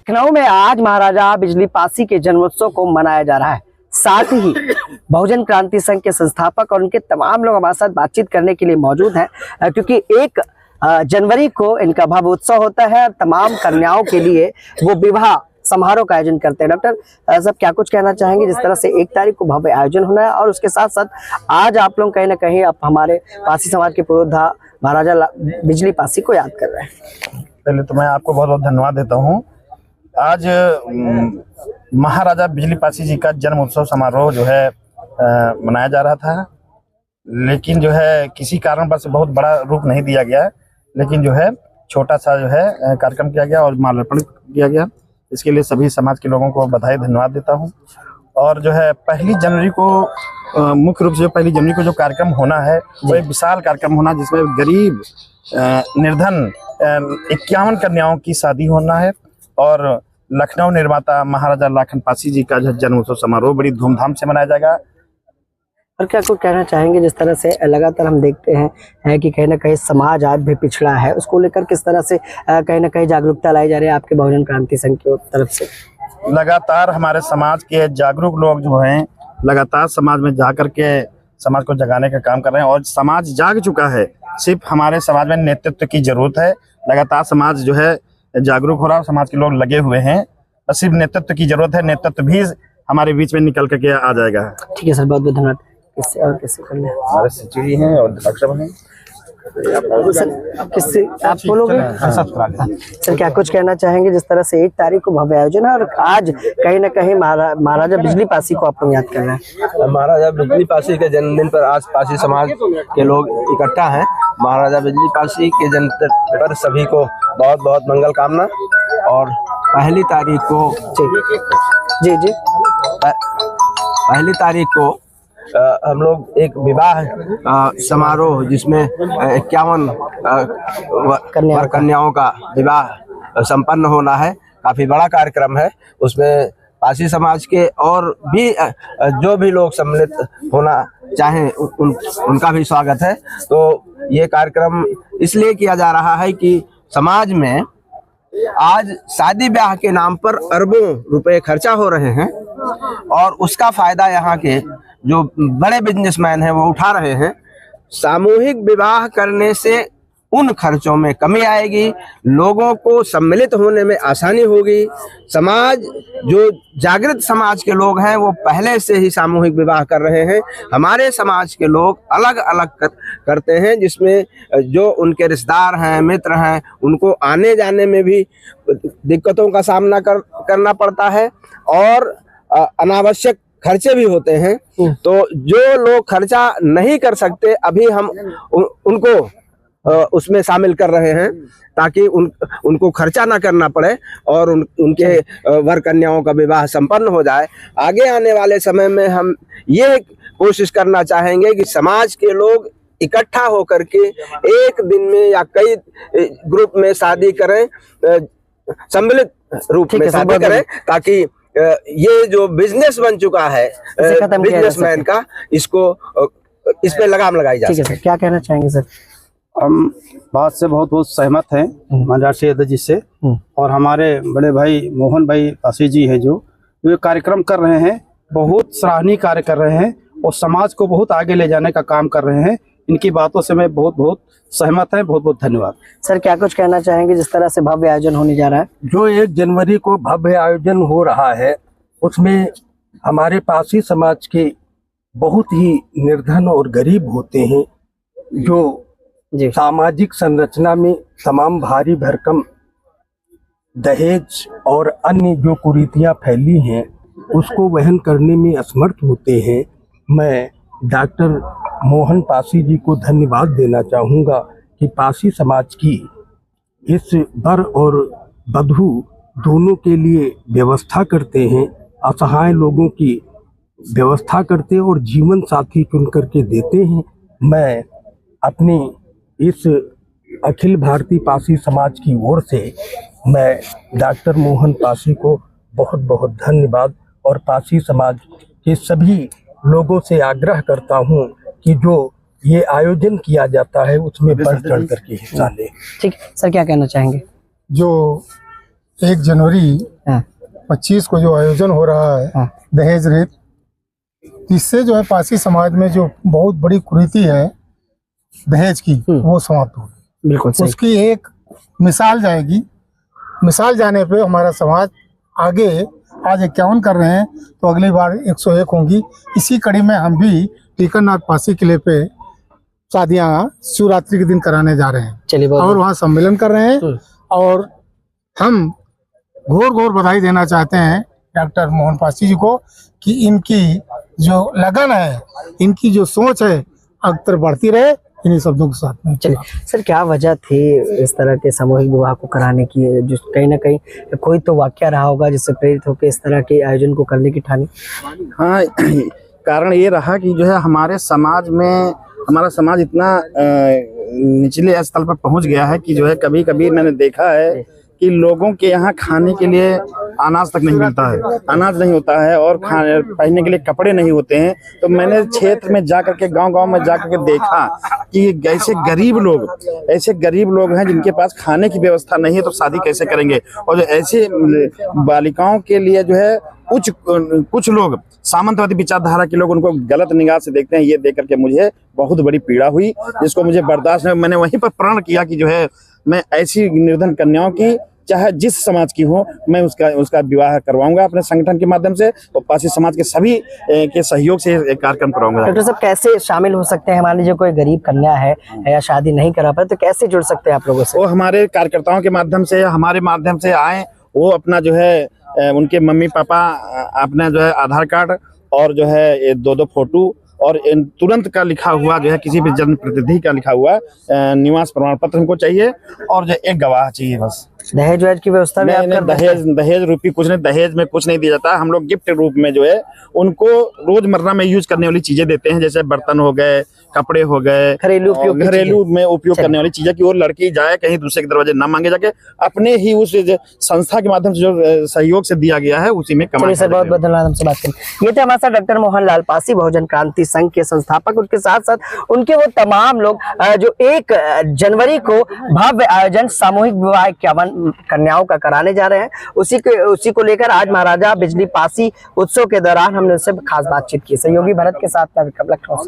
लखनऊ में आज महाराजा बिजली पासी के जन्मोत्सव को मनाया जा रहा है। साथ ही बहुजन क्रांति संघ के संस्थापक और उनके तमाम लोग हमारे साथ बातचीत करने के लिए मौजूद हैं, क्योंकि 1 जनवरी को इनका भव्य उत्सव होता है। तमाम कन्याओं के लिए वो विवाह समारोह का आयोजन करते हैं। डॉक्टर साहब, क्या कुछ कहना चाहेंगे? जिस तरह से 1 तारीख को भव्य आयोजन होना है और उसके साथ साथ आज आप लोग कहीं ना कहीं आप हमारे पासी समाज के पुरोधा महाराजा बिजली पासी को याद कर रहे हैं। पहले तो मैं आपको बहुत बहुत धन्यवाद देता हूँ। आज महाराजा बिजली पासी जी का जन्म उत्सव समारोह जो है मनाया जा रहा था, लेकिन जो है किसी कारणवश बहुत बड़ा रूप नहीं दिया गया, लेकिन जो है छोटा सा जो है कार्यक्रम किया गया और माल्यार्पण किया गया। इसके लिए सभी समाज के लोगों को बधाई धन्यवाद देता हूं। और जो है 1 जनवरी को मुख्य रूप से 1 जनवरी को जो कार्यक्रम होना है वो एक विशाल कार्यक्रम होना, जिसमें गरीब निर्धन 51 कन्याओं की शादी होना है और लखनऊ निर्माता महाराजा लाखन पासी जी का जन्मोत्सव समारोह बड़ी धूमधाम से मनाया जाएगा। और क्या कुछ कहना चाहेंगे? जिस तरह से लगातार हम देखते हैं कि कहीं ना कहीं समाज आज भी पिछड़ा है, उसको लेकर किस तरह से कहीं ना कहीं जागरूकता लाई जा रही है आपके बहुजन क्रांति संघ की तरफ से? लगातार हमारे समाज के जागरूक लोग जो हैं लगातार समाज में जाकर के समाज को जगाने का काम कर रहे हैं और समाज जाग चुका है। सिर्फ हमारे समाज में नेतृत्व की जरूरत है। लगातार समाज जो है जागरूक हो रहा है, समाज के लोग लगे हुए हैं, बस सिर्फ नेतृत्व की जरूरत है। नेतृत्व भी हमारे बीच में निकल करके आ जाएगा। ठीक है सर, बहुत बहुत धन्यवाद। किससे और किससे कर ले? हमारे सचिव हैं और अक्षर हैं। सर किससे आप बोलोगे? सर क्या कुछ कहना चाहेंगे? जिस तरह से 1 तारीख को भव्य आयोजन है और आज कहीं ना कहीं महाराजा बिजली पासी को आप लोग याद कर रहे हैं। महाराजा बिजली पासी के जन्मदिन पर आज पासी समाज के लोग इकट्ठा हैं। महाराजा बिजली पासी के जन्मदिन पर सभी को बहुत बहुत मंगल कामना। और 1 तारीख को जी 1 तारीख को हम लोग एक विवाह समारोह जिसमें 51 कन्याओं का विवाह संपन्न होना है। काफी बड़ा कार्यक्रम है। उसमें पासी समाज के और भी जो भी लोग सम्मिलित होना चाहें उनका भी स्वागत है। तो ये कार्यक्रम इसलिए किया जा रहा है कि समाज में आज शादी ब्याह के नाम पर अरबों रुपए खर्चा हो रहे हैं और उसका फायदा यहाँ के जो बड़े बिजनेसमैन हैं वो उठा रहे हैं। सामूहिक विवाह करने से उन खर्चों में कमी आएगी, लोगों को सम्मिलित होने में आसानी होगी। समाज जो जागृत समाज के लोग हैं वो पहले से ही सामूहिक विवाह कर रहे हैं। हमारे समाज के लोग अलग अलग करते हैं, जिसमें जो उनके रिश्तेदार हैं, मित्र हैं, उनको आने जाने में भी दिक्कतों का सामना करना पड़ता है और अनावश्यक खर्चे भी होते हैं। तो जो लोग खर्चा नहीं कर सकते अभी हम उनको उसमें शामिल कर रहे हैं ताकि उनको खर्चा ना करना पड़े और उनके वर कन्याओं का विवाह संपन्न हो जाए। आगे आने वाले समय में हम ये कोशिश करना चाहेंगे कि समाज के लोग इकट्ठा होकर के एक दिन में या कई ग्रुप में शादी करें, सम्मिलित रूप में शादी करें, ताकि ये जो बिजनेस बन चुका है बिजनेसमैन का, इसको इस पे लगाम लगाई जा सके। क्या कहना चाहेंगे सर? हम बात से बहुत सहमत हैं महाराज यादव जी से। और हमारे बड़े भाई मोहन भाई पासी जी हैं जो ये कार्यक्रम कर रहे हैं, बहुत सराहनीय कार्य कर रहे हैं और समाज को बहुत आगे ले जाने का काम कर रहे हैं। इनकी बातों से मैं बहुत सहमत है। बहुत धन्यवाद। सर क्या कुछ कहना चाहेंगे? जिस तरह से भव्य आयोजन होने जा रहा है, जो 1 जनवरी को भव्य आयोजन हो रहा है, उसमें हमारे पासी समाज के बहुत ही निर्धन और गरीब होते हैं, जो सामाजिक संरचना में तमाम भारी भरकम दहेज और अन्य जो कुरीतियां फैली हैं उसको वहन करने में असमर्थ होते हैं। मैं डॉक्टर मोहन पासी जी को धन्यवाद देना चाहूँगा कि पासी समाज की इस वर और वधू दोनों के लिए व्यवस्था करते हैं, असहाय लोगों की व्यवस्था करते हैं और जीवन साथी चुन करके देते हैं। मैं अपनी इस अखिल भारतीय पासी समाज की ओर से मैं डॉक्टर मोहन पासी को बहुत धन्यवाद और पासी समाज के सभी लोगों से आग्रह करता हूं कि जो ये आयोजन किया जाता है उसमें बढ़ चढ़ करके हिस्सा लें। ठीक सर, क्या कहना चाहेंगे? जो 1 जनवरी हाँ। 25 को जो आयोजन हो रहा है हाँ। दहेज रेप, इससे जो है पासी समाज में जो बहुत बड़ी कुरीति है दहेज की, वो समाप्त होगी। बिल्कुल सही। उसकी एक मिसाल जाएगी। मिसाल जाने पे हमारा समाज आगे आज 51 कर रहे हैं तो अगली बार 101 होंगी। इसी कड़ी में हम भी टीकरनाथ पासी किले पे शादियां शिवरात्रि के दिन कराने जा रहे हैं चलिए और वहाँ सम्मेलन कर रहे हैं। और हम घोर बधाई देना चाहते हैं डॉक्टर मोहन पासी जी को कि इनकी जो लगन है, इनकी जो सोच है अक्सर बढ़ती रहे। इन्हीं शब्दों के साथ में चलिए सर, क्या वजह थी इस तरह के सामूहिक विवाह को कराने की? जो कहीं ना कहीं कोई तो वाकया रहा होगा जिससे प्रेरित होकर इस तरह के आयोजन को करने की ठानी। हाँ, कारण ये रहा कि जो है हमारे समाज में हमारा समाज इतना निचले स्तर पर पहुंच गया है कि जो है कभी कभी मैंने देखा है कि लोगों के यहाँ खाने के लिए अनाज तक नहीं मिलता है, अनाज नहीं होता है और पहनने के लिए कपड़े नहीं होते हैं। तो मैंने क्षेत्र में जा करके गांव में जा करके देखा कि ऐसे गरीब लोग हैं जिनके पास खाने की व्यवस्था नहीं है, तो शादी कैसे करेंगे। और जो ऐसे बालिकाओं के लिए जो है कुछ लोग सामंतवादी विचारधारा के लोग उनको गलत निगाह से देखते हैं। ये देख करके मुझे बहुत बड़ी पीड़ा हुई, जिसको मुझे बर्दाश्त नहीं। मैंने वहीं पर प्रण किया कि जो है मैं ऐसी निर्धन कन्याओं की, चाहे जिस समाज की हो, मैं उसका विवाह करवाऊंगा अपने संगठन के माध्यम से और पासी समाज के सभी के सहयोग से एक कार्यक्रम कराऊंगा। डॉक्टर साहब, कैसे शामिल हो सकते हैं? मान लीजिए कोई गरीब कन्या है या शादी नहीं करा पाए, तो कैसे जुड़ सकते हैं आप लोगों से? वो हमारे कार्यकर्ताओं के माध्यम से, हमारे माध्यम से आए। वो अपना जो है उनके मम्मी पापा अपना जो है आधार कार्ड और जो है 2 फोटो और तुरंत का लिखा हुआ जो है किसी भी जनप्रतिनिधि का लिखा हुआ निवास प्रमाण पत्र हमको चाहिए और जो एक गवाह चाहिए बस। दहेज वहेज की व्यवस्था भी आप करते हैं? दहेज रूपी कुछ नहीं, दहेज में कुछ नहीं दिया जाता। हम लोग गिफ्ट रूप में जो है उनको रोजमर्रा में यूज करने वाली चीजें देते हैं, जैसे बर्तन हो गए, कपड़े हो गए, घरेलू में उपयोग करने वाली चीजें, कि वो लड़की जाए कहीं दूसरे के दरवाजे ना मांगे जाके, अपने ही उस संस्था के माध्यम से जो सहयोग से दिया गया है उसी में कमाई। सर, बहुत बहुत धन्यवाद हमसे बात करें। ये थे हमारे साथ डॉक्टर मोहन लाल पासी, बहुजन क्रांति संघ के संस्थापक। उनके साथ साथ उनके वो तमाम लोग जो 1 जनवरी को भव्य आयोजन सामूहिक विवाह 51 कन्याओं का कराने जा रहे हैं, उसी को लेकर आज महाराजा बिजली पासी उत्सव के दौरान हमने उनसे खास बातचीत की। सहयोगी भरत के साथ मैं विक्रम लखनऊ।